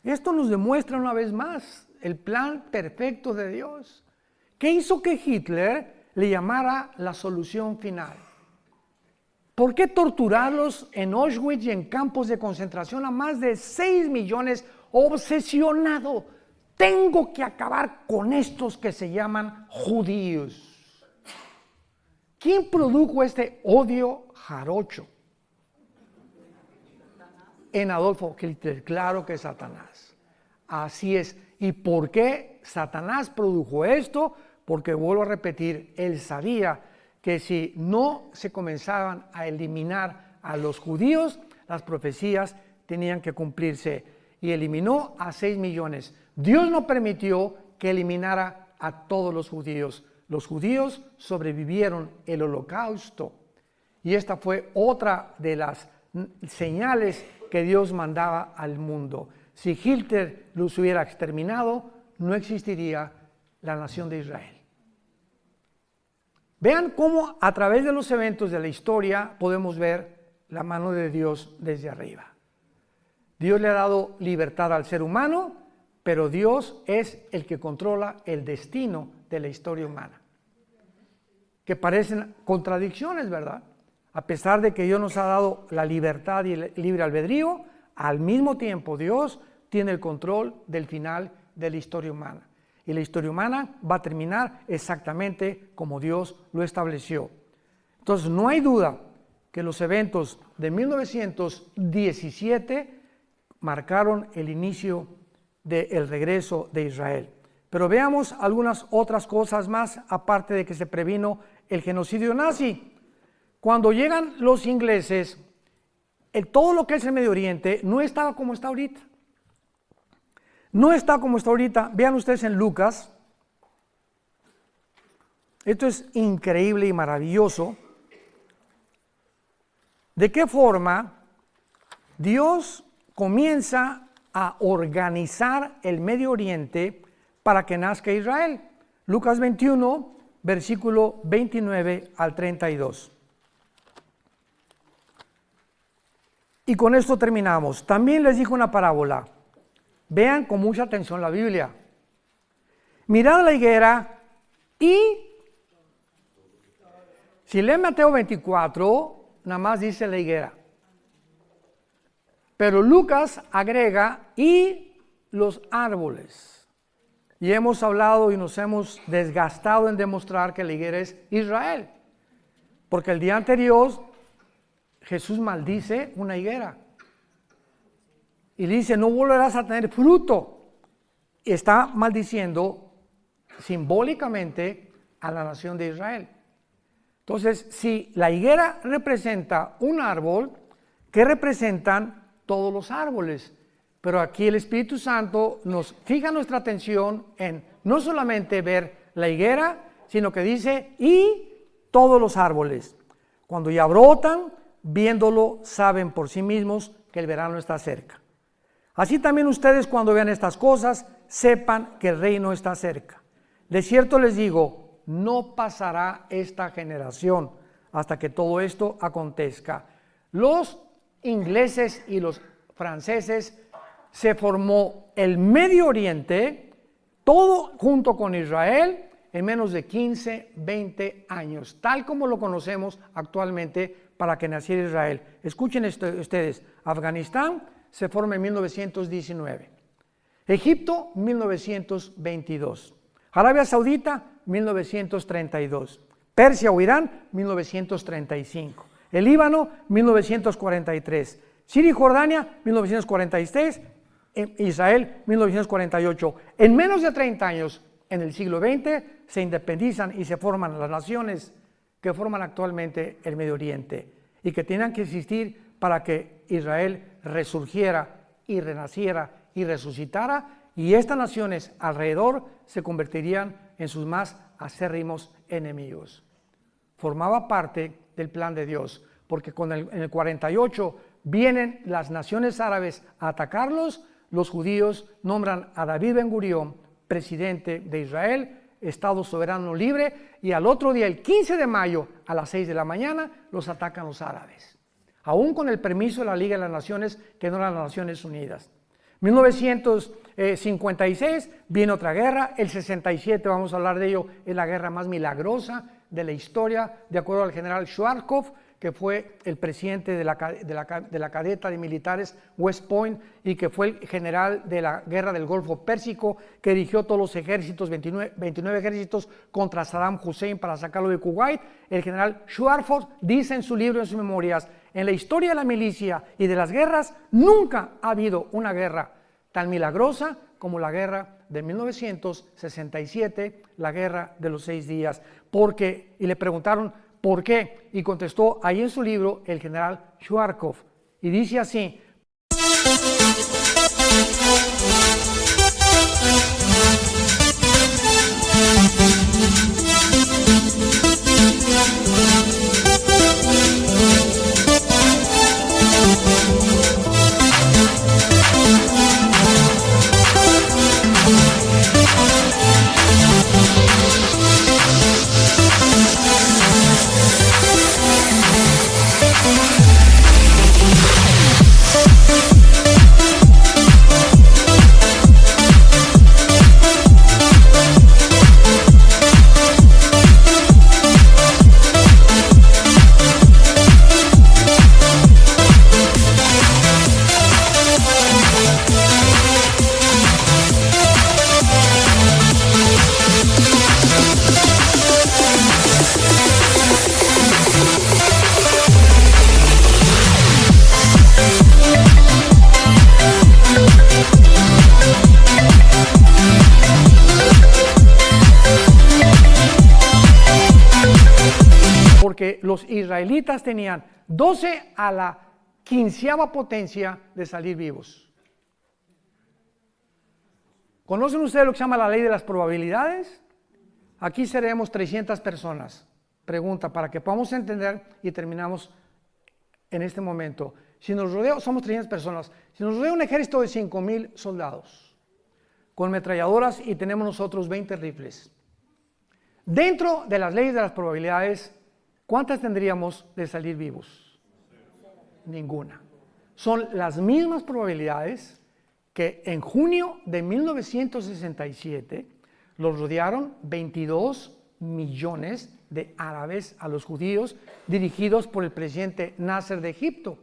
Esto nos demuestra una vez más el plan perfecto de Dios. ¿Qué hizo que Hitler le llamara la solución final? ¿Por qué torturarlos en Auschwitz y en campos de concentración a más de 6 millones? Obsesionado, tengo que acabar con estos que se llaman judíos. ¿Quién produjo este odio jarocho? En Adolfo Hitler, claro que Satanás. Así es. ¿Y por qué Satanás produjo esto? Porque vuelvo a repetir, él sabía que si no se comenzaban a eliminar a los judíos, las profecías tenían que cumplirse, y eliminó a 6 millones. Dios no permitió que eliminara a todos los judíos. Los judíos sobrevivieron el holocausto, y esta fue otra de las señales que Dios mandaba al mundo. Si Hitler los hubiera exterminado, no existiría la nación de Israel. Vean cómo a través de los eventos de la historia podemos ver la mano de Dios desde arriba. Dios le ha dado libertad al ser humano, pero Dios es el que controla el destino de la historia humana. Que parecen contradicciones, ¿verdad? A pesar de que Dios nos ha dado la libertad y el libre albedrío, al mismo tiempo Dios tiene el control del final de la historia humana. Y la historia humana va a terminar exactamente como Dios lo estableció. Entonces, no hay duda que los eventos de 1917 marcaron el inicio del regreso de Israel. Pero veamos algunas otras cosas más, aparte de que se previno el genocidio nazi. Cuando llegan los ingleses, todo lo que es el Medio Oriente no estaba como está ahorita. No está como está ahorita. Vean ustedes en Lucas. Esto es increíble y maravilloso. ¿De qué forma Dios comienza a organizar el Medio Oriente para que nazca Israel? Lucas 21, versículo 29 al 32. Y con esto terminamos. También les dijo una parábola. Vean con mucha atención la Biblia. Mirad la higuera y, si leen Mateo 24, nada más dice la higuera. Pero Lucas agrega y los árboles. Y hemos hablado y nos hemos desgastado en demostrar que la higuera es Israel. Porque el día anterior Jesús maldice una higuera. Y le dice, no volverás a tener fruto. Está maldiciendo simbólicamente a la nación de Israel. Entonces, si la higuera representa un árbol, ¿qué representan todos los árboles? Pero aquí el Espíritu Santo nos fija nuestra atención en no solamente ver la higuera, sino que dice, y todos los árboles. Cuando ya brotan, viéndolo, saben por sí mismos que el verano está cerca. Así también ustedes, cuando vean estas cosas, sepan que el reino está cerca. De cierto les digo, no pasará esta generación hasta que todo esto acontezca. Los ingleses y los franceses, se formó el Medio Oriente, todo junto con Israel, en menos de 15, 20 años, tal como lo conocemos actualmente, para que naciera Israel. Escuchen esto ustedes, Afganistán se forma en 1919, Egipto 1922, Arabia Saudita 1932, Persia o Irán 1935, El Líbano, 1943. Siria y Jordania, 1946. Israel, 1948. En menos de 30 años, en el siglo XX, se independizan y se forman las naciones que forman actualmente el Medio Oriente y que tenían que existir para que Israel resurgiera y renaciera y resucitara, y estas naciones alrededor se convertirían en sus más acérrimos enemigos. Formaba parte del plan de Dios, porque en el 48 vienen las naciones árabes a atacarlos. Los judíos nombran a David Ben Gurión presidente de Israel, Estado soberano libre, y al otro día, el 15 de mayo, a las 6 de la mañana, los atacan los árabes, aún con el permiso de la Liga de las Naciones, que no eran las Naciones Unidas. 1956 viene otra guerra, el 67, vamos a hablar de ello, es la guerra más milagrosa de la historia, de acuerdo al general Schwarzkopf, que fue el presidente de la cadeta de militares West Point y que fue el general de la guerra del Golfo Pérsico, que dirigió todos los ejércitos, 29 ejércitos contra Saddam Hussein para sacarlo de Kuwait. El general Schwarzkopf dice en su libro, en sus memorias: en la historia de la milicia y de las guerras nunca ha habido una guerra tan milagrosa como la guerra de 1967, la guerra de los 6 días. Y le preguntaron ¿por qué? Y contestó ahí en su libro el general Schwarzkopf, y dice así: porque los israelitas tenían 12 a la 15ª potencia de salir vivos. ¿Conocen ustedes lo que se llama la ley de las probabilidades? Aquí seremos 300 personas. Pregunta, para que podamos entender y terminamos en este momento. Si nos rodea, somos 300 personas. Si nos rodea un ejército de 5,000 soldados, con metralladoras, y tenemos nosotros 20 rifles. Dentro de las leyes de las probabilidades, ¿cuántas tendríamos de salir vivos? Ninguna. Son las mismas probabilidades que en junio de 1967 los rodearon 22 millones de árabes a los judíos, dirigidos por el presidente Nasser de Egipto.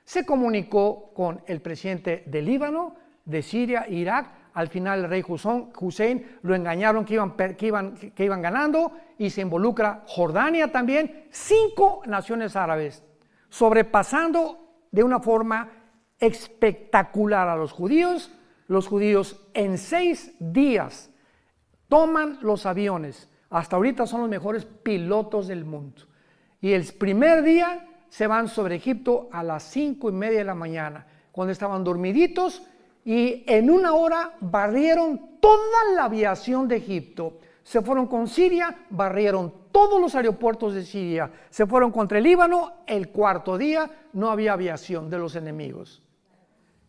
Se comunicó con el presidente de Líbano, de Siria e Irak. Al final el rey Hussein lo engañaron que iban ganando, y se involucra Jordania también, 5 naciones árabes, sobrepasando de una forma espectacular a los judíos. Los judíos en 6 días toman los aviones. Hasta ahorita son los mejores pilotos del mundo. Y el primer día se van sobre Egipto a las 5:30 de la mañana, cuando estaban dormiditos, y en 1 hora barrieron toda la aviación de Egipto. Se fueron con Siria, barrieron todos los aeropuertos de Siria. Se fueron contra el Líbano. El 4.º día no había aviación de los enemigos.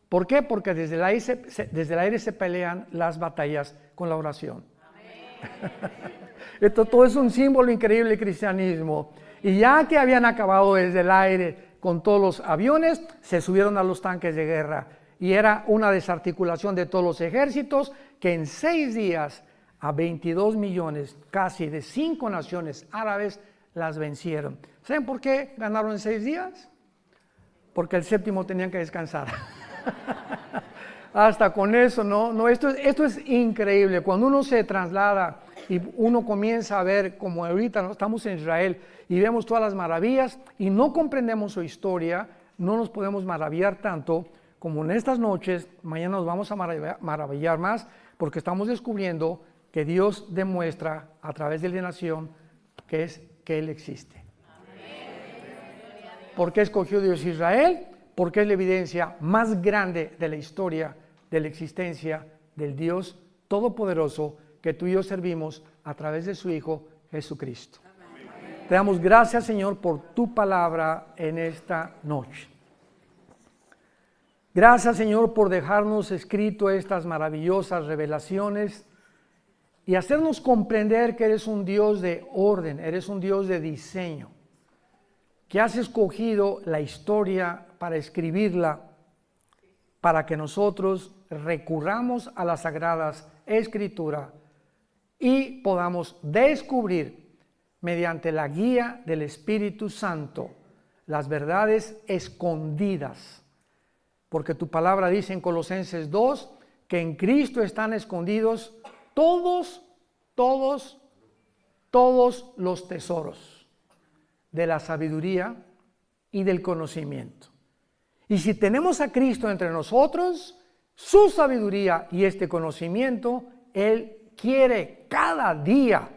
¿Por qué? Porque desde el aire se pelean las batallas con la oración. Esto todo es un símbolo increíble del cristianismo. Y ya que habían acabado desde el aire con todos los aviones, se subieron a los tanques de guerra. Y era una desarticulación de todos los ejércitos, que en 6 días a 22 millones, casi de 5 naciones árabes, las vencieron. ¿Saben por qué ganaron en 6 días? Porque el 7º tenían que descansar. Hasta con eso, no, esto es increíble. Cuando uno se traslada y uno comienza a ver, como ahorita ¿no? Estamos en Israel y vemos todas las maravillas y no comprendemos su historia, no nos podemos maravillar tanto como en estas noches. Mañana nos vamos a maravillar más porque estamos descubriendo que Dios demuestra a través de la nación que Él existe. ¿Por qué escogió Dios Israel? Porque es la evidencia más grande de la historia de la existencia del Dios Todopoderoso que tú y yo servimos a través de su Hijo Jesucristo. Amén. Te damos gracias, Señor, por tu palabra en esta noche. Gracias, Señor, por dejarnos escrito estas maravillosas revelaciones y hacernos comprender que eres un Dios de orden, eres un Dios de diseño, que has escogido la historia para escribirla, para que nosotros recurramos a las Sagradas Escrituras y podamos descubrir mediante la guía del Espíritu Santo las verdades escondidas. Porque tu palabra dice en Colosenses 2 que en Cristo están escondidos todos los tesoros de la sabiduría y del conocimiento. Y si tenemos a Cristo entre nosotros, su sabiduría y este conocimiento, Él quiere cada día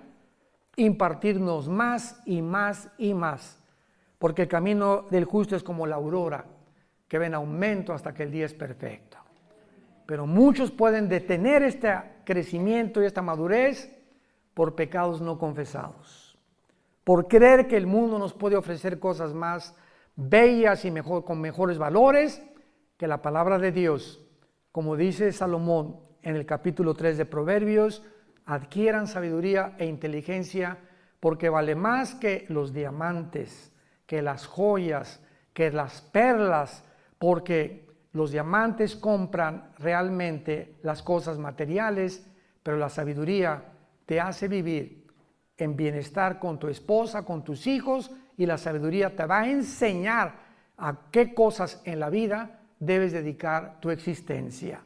impartirnos más y más y más. Porque el camino del justo es como la aurora, que va en aumento hasta que el día es perfecto. Pero muchos pueden detener este crecimiento y esta madurez por pecados no confesados. Por creer que el mundo nos puede ofrecer cosas más bellas y con mejores valores que la palabra de Dios. Como dice Salomón en el capítulo 3 de Proverbios, adquieran sabiduría e inteligencia porque vale más que los diamantes, que las joyas, que las perlas, porque los diamantes compran realmente las cosas materiales, pero la sabiduría te hace vivir en bienestar con tu esposa, con tus hijos, y la sabiduría te va a enseñar a qué cosas en la vida debes dedicar tu existencia.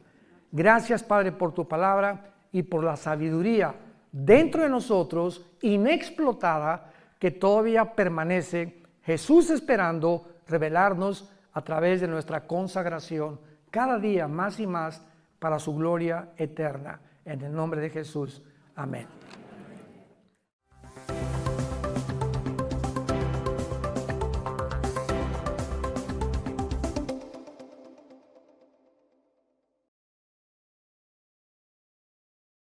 Gracias, Padre, por tu palabra y por la sabiduría dentro de nosotros, inexplotada, que todavía permanece Jesús esperando revelarnos a través de nuestra consagración cada día más y más para su gloria eterna. En el nombre de Jesús. Amén.